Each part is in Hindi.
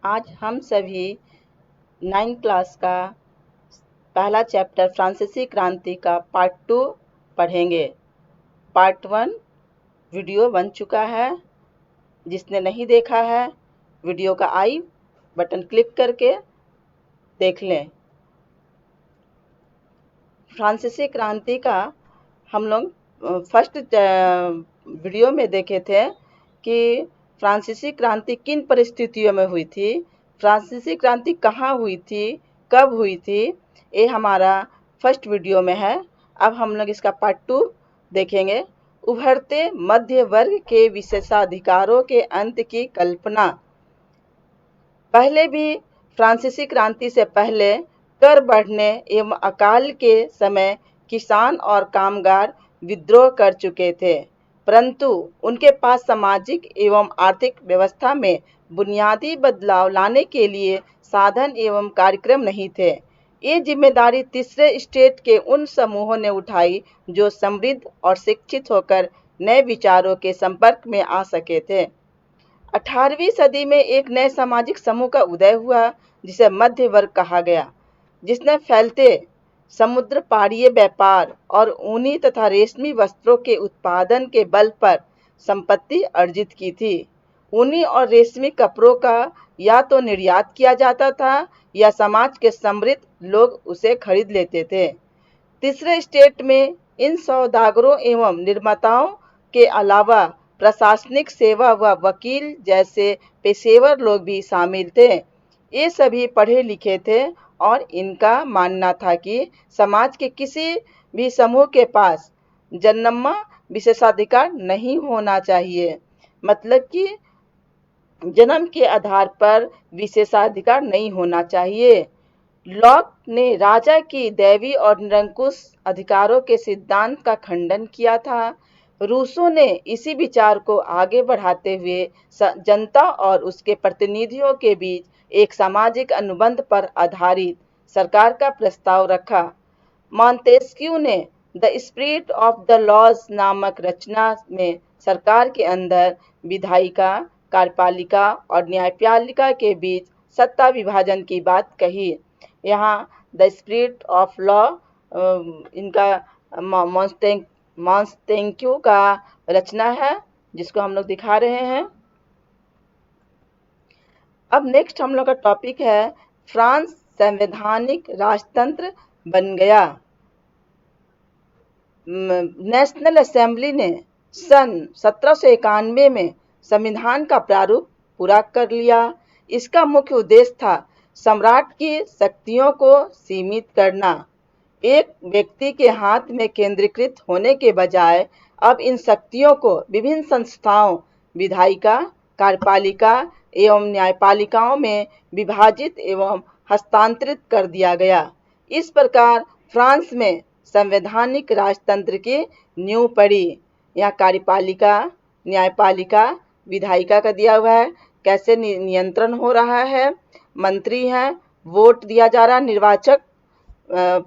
आज हम सभी 9 क्लास का पहला चैप्टर फ्रांसीसी क्रांति का पार्ट 2 पढ़ेंगे। पार्ट 1 वीडियो बन चुका है। जिसने नहीं देखा है, वीडियो का आई बटन क्लिक करके देख लें। फ्रांसीसी क्रांति का हम लोग फर्स्ट वीडियो में देखे थे कि फ्रांसीसी क्रांति किन परिस्थितियों में हुई थी, फ्रांसीसी क्रांति कहाँ हुई थी, कब हुई थी। ये हमारा फर्स्ट वीडियो में है। अब हम लोग इसका पार्ट 2 देखेंगे। उभरते मध्य वर्ग के विशेषाधिकारों के अंत की कल्पना। पहले भी फ्रांसीसी क्रांति से पहले कर बढ़ने एवं अकाल के समय किसान और कामगार विद्रोह कर चुके थे, परंतु उनके पास सामाजिक एवं आर्थिक व्यवस्था में बुनियादी बदलाव लाने के लिए साधन एवं कार्यक्रम नहीं थे। ये जिम्मेदारी तीसरे स्टेट के उन समूहों ने उठाई जो समृद्ध और शिक्षित होकर नए विचारों के संपर्क में आ सके थे। 18वीं सदी में एक नए सामाजिक समूह का उदय हुआ जिसे मध्य वर्ग कहा गया, जिसने फैलते समुद्र पारीय व्यापार और ऊनी तथा रेशमी वस्त्रों के उत्पादन के बल पर संपत्ति अर्जित की थी। ऊनी और रेशमी कपड़ों का या तो निर्यात किया जाता था या समाज के समृद्ध लोग उसे खरीद लेते थे। तीसरे स्टेट में इन सौदागरों एवं निर्माताओं के अलावा प्रशासनिक सेवा व वकील जैसे पेशेवर लोग भी शामिल थे। ये सभी पढ़े लिखे थे और इनका मानना था कि समाज के किसी भी समूह के पास जन्मा विशेषाधिकार नहीं होना चाहिए, मतलब कि जन्म के आधार पर विशेषाधिकार नहीं होना चाहिए। लॉक ने राजा की दैवी और निरंकुश अधिकारों के सिद्धांत का खंडन किया था। रूसो ने इसी विचार को आगे बढ़ाते हुए जनता और उसके प्रतिनिधियों के बीच एक सामाजिक अनुबंध पर आधारित सरकार का प्रस्ताव रखा। मॉन्तेस्क्यू ने the spirit of the laws नामक रचना में सरकार के अंदर विधायिका, कार्यपालिका और न्यायपालिका के बीच सत्ता विभाजन की बात कही। यहाँ द स्पिरिट ऑफ लॉ इनका मॉन्तेस्क्यू का रचना है, जिसको हम लोग दिखा रहे हैं। अब नेक्स्ट हम लोग का टॉपिक है फ्रांस संवैधानिक राजतंत्र बन गया। नेशनल असेंबली ने सन 1791 में संविधान का प्रारूप पूरा कर लिया। इसका मुख्य उद्देश्य था सम्राट की शक्तियों को सीमित करना। एक व्यक्ति के हाथ में केंद्रीकृत होने के बजाय अब इन शक्तियों को विभिन्न संस्थाओं, विधायिका, कार्यपालिका एवं न्यायपालिकाओं में विभाजित एवं हस्तांतरित कर दिया गया। इस प्रकार फ्रांस में संवैधानिक राजतंत्र की नींव पड़ी। यहाँ कार्यपालिका, न्यायपालिका, विधायिका का दिया हुआ है, कैसे नियंत्रण हो रहा है, मंत्री हैं, वोट दिया जा रहा है, निर्वाचक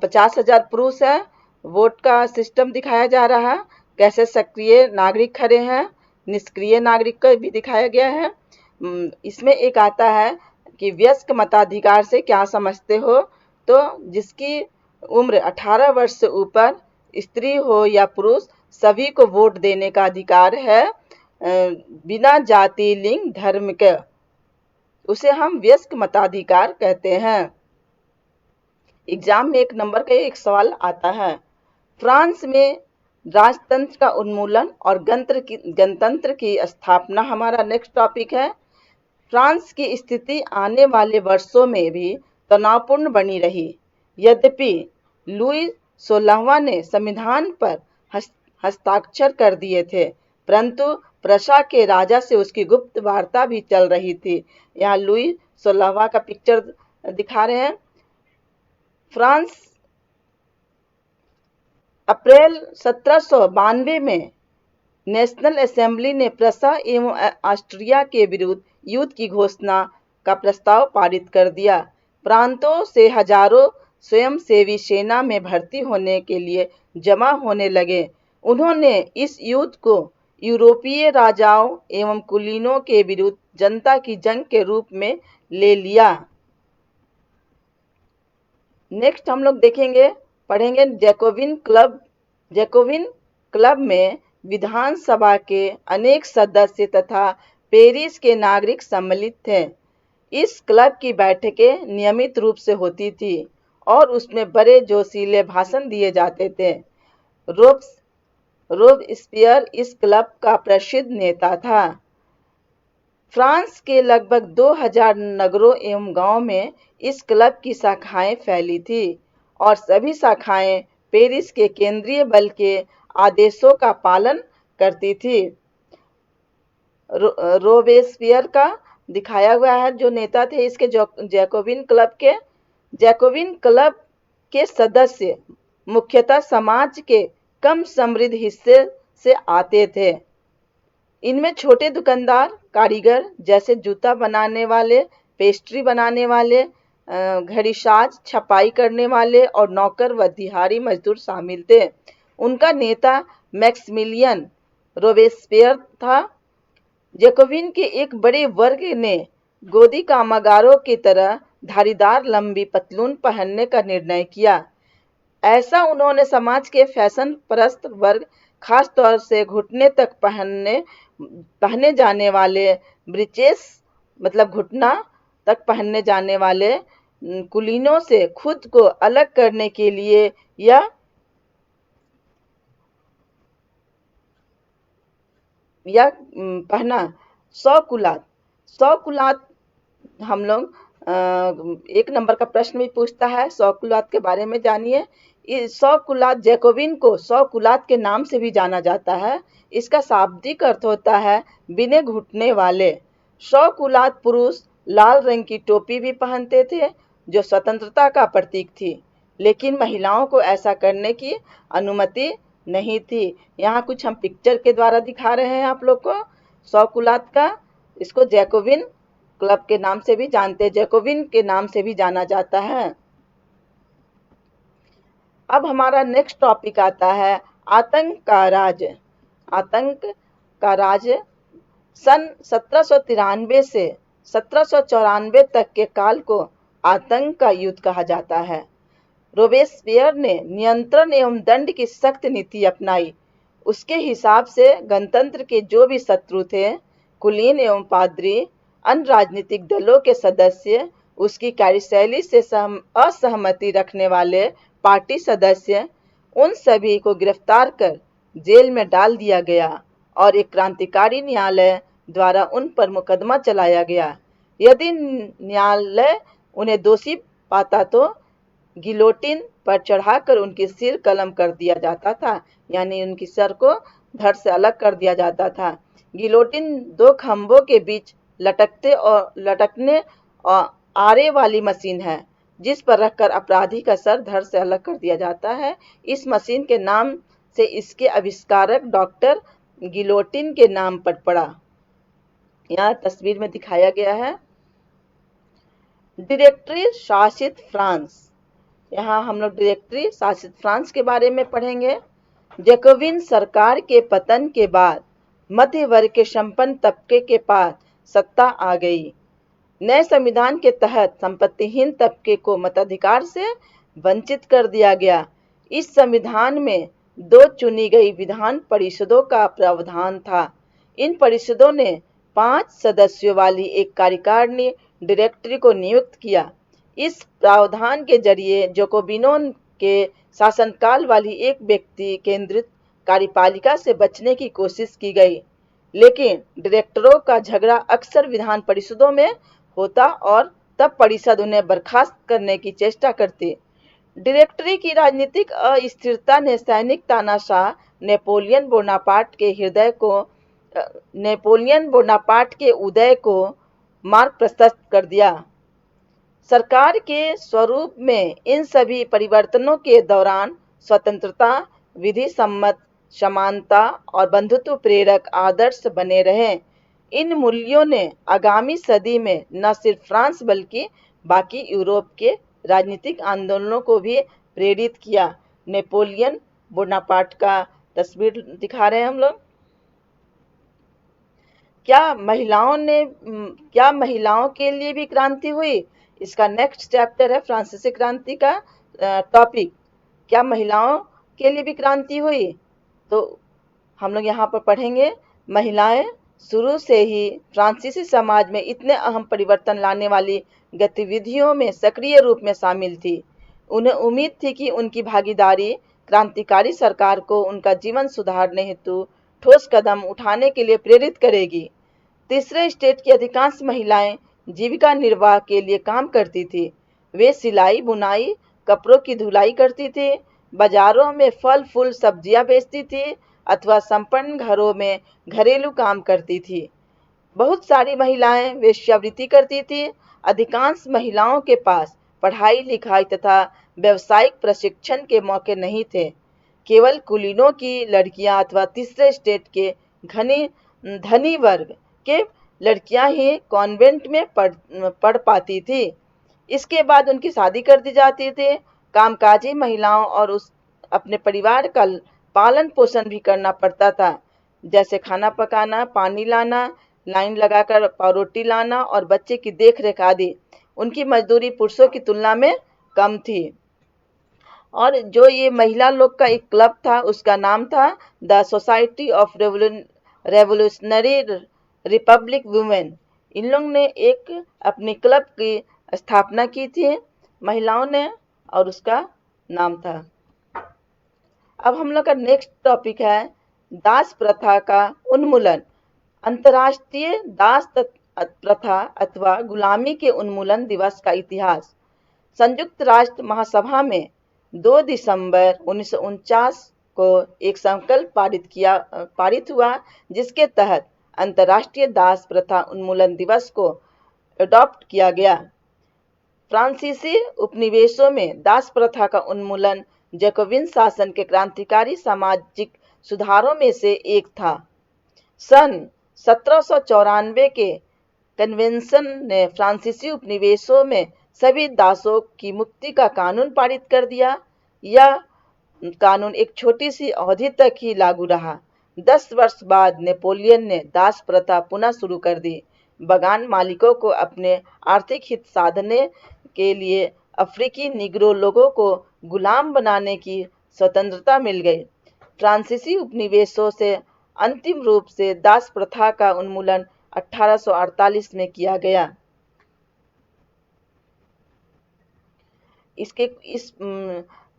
50,000 पुरुष है, वोट का सिस्टम दिखाया जा रहा है, कैसे सक्रिय नागरिक खड़े हैं, निष्क्रिय नागरिक को भी दिखाया गया है। इसमें एक आता है कि वयस्क मताधिकार से क्या समझते हो, तो जिसकी उम्र 18 वर्ष से ऊपर, स्त्री हो या पुरुष, सभी को वोट देने का अधिकार है, बिना जाति, लिंग, धर्म के। उसे हम वयस्क मताधिकार कहते हैं। एग्जाम में एक नंबर का एक सवाल आता है। फ्रांस में राजतंत्र का उन्मूलन और गणतंत्र की स्थापना हमारा नेक्स्ट टॉपिक है। फ्रांस की स्थिति आने वाले वर्षों में भी तनावपूर्ण बनी रही। यद्यपि लुई 16वां ने संविधान पर हस्ताक्षर कर दिए थे, परंतु प्रशा के राजा से उसकी गुप्त वार्ता भी चल रही थी। यहाँ लुई 16वां का पिक्चर दिखा रहे हैं। फ्रांस अप्रैल 1792 में नेशनल असेंबली ने प्रशा एवं ऑस्ट्रिया के विरुद्ध युद्ध की घोषणा का प्रस्ताव पारित कर दिया। प्रांतों से हजारों स्वयंसेवी सेना में भर्ती होने के लिए जमा होने लगे। उन्होंने इस युद्ध को यूरोपीय राजाओं एवं कुलीनों के विरुद्ध जनता की जंग के रूप में ले लिया। नेक्स्ट हम लोग देखेंगे, पढ़ेंगे जैकोबिन क्लब। जैकोबिन क्लब में विधानसभा के अनेक सदस्य तथा पेरिस के नागरिक सम्मिलित थे। इस क्लब की बैठकें नियमित रूप से होती थी और उसमें बड़े जोशीले भाषण दिए जाते थे। रोबेस्पियर इस क्लब का प्रसिद्ध नेता था। फ्रांस के लगभग 2000 नगरों एवं गांवों में इस क्लब की शाखाएं फैली थी और सभी शाखाएं पेरिस के केंद्रीय बल के आदेशों का पालन करती थी। रोबेस्पियर का दिखाया हुआ है जो नेता थे इसके जैकोबिन क्लब के सदस्य मुख्यतः समाज के कम समृद्ध हिस्से से आते थे। इनमें छोटे दुकानदार, कारीगर जैसे जूता बनाने वाले, पेस्ट्री बनाने वाले, घड़ीसाज, छपाई करने वाले और नौकर व दिहाड़ी मजदूर शामिल थे। उनका नेता मैक्सिमिलियन रोबेस्पियर था। जैकोबिन के एक बड़े वर्ग ने गोदी कामगारों की तरह धारीदार लंबी पतलून पहनने का निर्णय किया। ऐसा उन्होंने समाज के फैशन परस्त वर्ग, खास तौर से घुटने तक पहने जाने वाले ब्रीचेस मतलब घुटना तक पहनने जाने वाले कुलीनों से खुद को अलग करने के लिए या पहना। सौकुलात हम लोग एक नंबर का प्रश्न भी पूछता है, सौकुलात के बारे में जानिए। सौकुलात जैकोबिन को सौकुलात के नाम से भी जाना जाता है। इसका शाब्दिक अर्थ होता है बिना घुटने वाले। सौकुलात पुरुष लाल रंग की टोपी भी पहनते थे जो स्वतंत्रता का प्रतीक थी, लेकिन महिलाओं को ऐसा करने की अनुमति नहीं थी। यहाँ कुछ हम पिक्चर के द्वारा दिखा रहे हैं आप लोग को सौकुलात का। इसको जैकोबिन क्लब के नाम से भी जानते हैं, जैकोबिन के नाम से भी जाना जाता है। अब हमारा नेक्स्ट टॉपिक आता है आतंक का राज। आतंक का राज सन 1793 से 1794 तक के काल को आतंक का युद्ध कहा जाता है। रोबेस्पियर ने नियंत्रण एवं दंड की सख्त नीति अपनाई। उसके हिसाब से गणतंत्र के जो भी शत्रु थे, कुलीन एवं पादरी, अन्य राजनीतिक दलों के सदस्य, उसकी कार्यशैली से असहमति रखने वाले पार्टी सदस्य, उन सभी को गिरफ्तार कर जेल में डाल दिया गया और एक क्रांतिकारी न्यायालय द्वारा उन पर मुकदमा चलाया गया। यदि न्यायालय उन्हें दोषी पाता तो गिलोटिन पर चढ़ाकर उनकी सिर कलम कर दिया जाता था, यानी उनकी सर को धड़ से अलग कर दिया जाता था। गिलोटिन दो खंभों के बीच लटकने और आरे वाली मशीन है जिस पर रखकर अपराधी का सर धड़ से अलग कर दिया जाता है। इस मशीन के नाम से इसके आविष्कारक डॉक्टर गिलोटिन के नाम पर पड़ा। यहाँ तस्वीर में दिखाया गया है। डायरेक्टरी शासित फ्रांस। यहाँ हम लोग डायरेक्टरी शासित फ्रांस के बारे में पढ़ेंगे। जैकोबिन सरकार के पतन के बाद मध्य वर्ग के संपन्न तबके के पास सत्ता आ गई। नए संविधान के तहत संपत्तिहीन तबके को मताधिकार से वंचित कर दिया गया। इस संविधान में 2 चुनी गई विधान परिषदों का प्रावधान था। इन परिषदों ने 5 सदस्यों वाली एक कार्यकारिणी डायरेक्टरी को नियुक्त किया। इस प्रावधान के जरिए जैकोबिनों के शासनकाल वाली एक व्यक्ति केंद्रित कार्यपालिका से बचने की कोशिश की गई, लेकिन डायरेक्टरों का झगड़ा अक्सर विधान परिषदों में होता और तब परिषद उन्हें बर्खास्त करने की चेष्टा करती। डायरेक्टरी की राजनीतिक अस्थिरता ने सैनिक तानाशाह नेपोलियन बोनापार्ट के उदय को मार्ग प्रशस्त कर दिया। सरकार के स्वरूप में इन सभी परिवर्तनों के दौरान स्वतंत्रता, विधि सम्मत, समानता और बंधुत्व प्रेरक आदर्श बने रहे। इन मूल्यों ने आगामी सदी में न सिर्फ फ्रांस बल्कि बाकी यूरोप के राजनीतिक आंदोलनों को भी प्रेरित किया। नेपोलियन बोनापार्ट का तस्वीर दिखा रहे हैं हम लोग। क्या महिलाओं के लिए भी क्रांति हुई? इसका नेक्स्ट चैप्टर है फ्रांसीसी क्रांति का टॉपिक, क्या महिलाओं के लिए भी क्रांति हुई? तो हम लोग यहाँ पर पढ़ेंगे, महिलाएं शुरू से ही फ्रांसीसी समाज में इतने अहम परिवर्तन लाने वाली गतिविधियों में सक्रिय रूप में शामिल थी। उन्हें उम्मीद थी कि उनकी भागीदारी क्रांतिकारी सरकार को उनका जीवन सुधारने हेतु ठोस कदम उठाने के लिए प्रेरित करेगी। तीसरे स्टेट की अधिकांश महिलाएं जीविका निर्वाह के लिए काम करती थी। वे सिलाई, बुनाई, कपड़ों की धुलाई करती थी, बाजारों में फल फूल सब्जियां बेचती थी अथवा संपन्न घरों में घरेलू काम करती थी। बहुत सारी महिलाएं वेश्यावृत्ति करती थी। अधिकांश महिलाओं के पास पढ़ाई लिखाई तथा व्यावसायिक प्रशिक्षण के मौके नहीं थे। केवल कुलीनों की लड़कियां अथवा तीसरे स्टेट के धनी वर्ग के लड़कियां ही कॉन्वेंट में पढ़ पाती थी। इसके बाद उनकी शादी कर दी जाती थी। कामकाजी महिलाओं और अपने परिवार का पालन पोषण भी करना पड़ता था, जैसे खाना पकाना, पानी लाना, लाइन लगाकर रोटी लाना और बच्चे की देखरेख आदि। उनकी मजदूरी पुरुषों की तुलना में कम थी। और जो ये महिला लोग का एक क्लब था, उसका नाम था the society of revolutionary republic women. इन लोग ने एक अपनी क्लब की स्थापना की थी महिलाओं ने, और उसका नाम था। अब हम लोग का नेक्स्ट टॉपिक है दास प्रथा का उन्मूलन। अंतर्राष्ट्रीय दास प्रथा अथवा गुलामी के उन्मूलन दिवस का इतिहास। संयुक्त राष्ट्र महासभा में 2 दिसंबर 1949 को एक संकल्प पारित हुआ, जिसके तहत अंतर्राष्ट्रीय दास प्रथा उन्मूलन दिवस को अडॉप्ट किया गया। फ्रांसीसी उपनिवेशों में दास प्रथा का उन्मूलन जैकोबिन शासन के क्रांतिकारी सामाजिक सुधारों में से एक था। सन 1794 के कन्वेंशन ने फ्रांसीसी उपनिवेशों में सभी दासों की मुक्ति का कानून पारित कर दिया। यह कानून एक छोटी सी अवधि तक ही लागू रहा। 10 वर्ष बाद नेपोलियन ने दास प्रथा पुनः शुरू कर दी। बगान मालिकों को अपने आर्थिक हित साधने के लिए अफ्रीकी निग्रो लोगों को गुलाम बनाने की स्वतंत्रता मिल गई। फ्रांसीसी उपनिवेशों से अंतिम रूप से दास प्रथा का उन्मूलन 1848 में किया गया। इस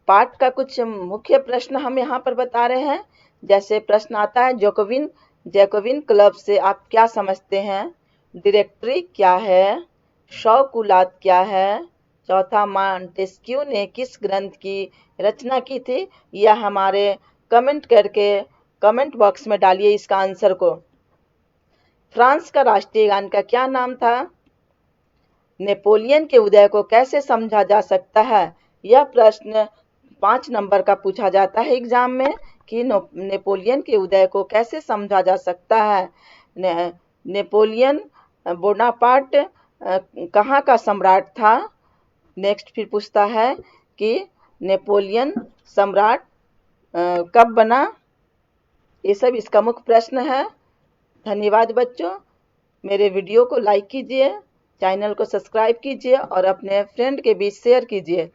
पाठ का कुछ मुख्य प्रश्न हम यहाँ पर बता रहे हैं। जैसे प्रश्न आता है, जैकोबिन क्लब से आप क्या समझते हैं? डायरेक्टरी क्या है? शौकुलात क्या है? चौथा, मॉन्टेस्क्यू ने किस ग्रंथ की रचना की थी? यह हमारे कमेंट करके कमेंट बॉक्स में डालिए इसका आंसर को। फ्रांस का राष्ट्रीय गान का क्या नाम था? नेपोलियन के उदय को कैसे समझा जा सकता है? यह प्रश्न 5 नंबर का पूछा जाता है एग्जाम में कि नेपोलियन के उदय को कैसे समझा जा सकता है। नेपोलियन बोनापार्ट कहाँ का सम्राट था? नेक्स्ट फिर पूछता है कि नेपोलियन सम्राट कब बना? ये सब इसका मुख्य प्रश्न है। धन्यवाद बच्चों। मेरे वीडियो को लाइक कीजिए, चैनल को सब्सक्राइब कीजिए और अपने फ्रेंड के बीच शेयर कीजिए।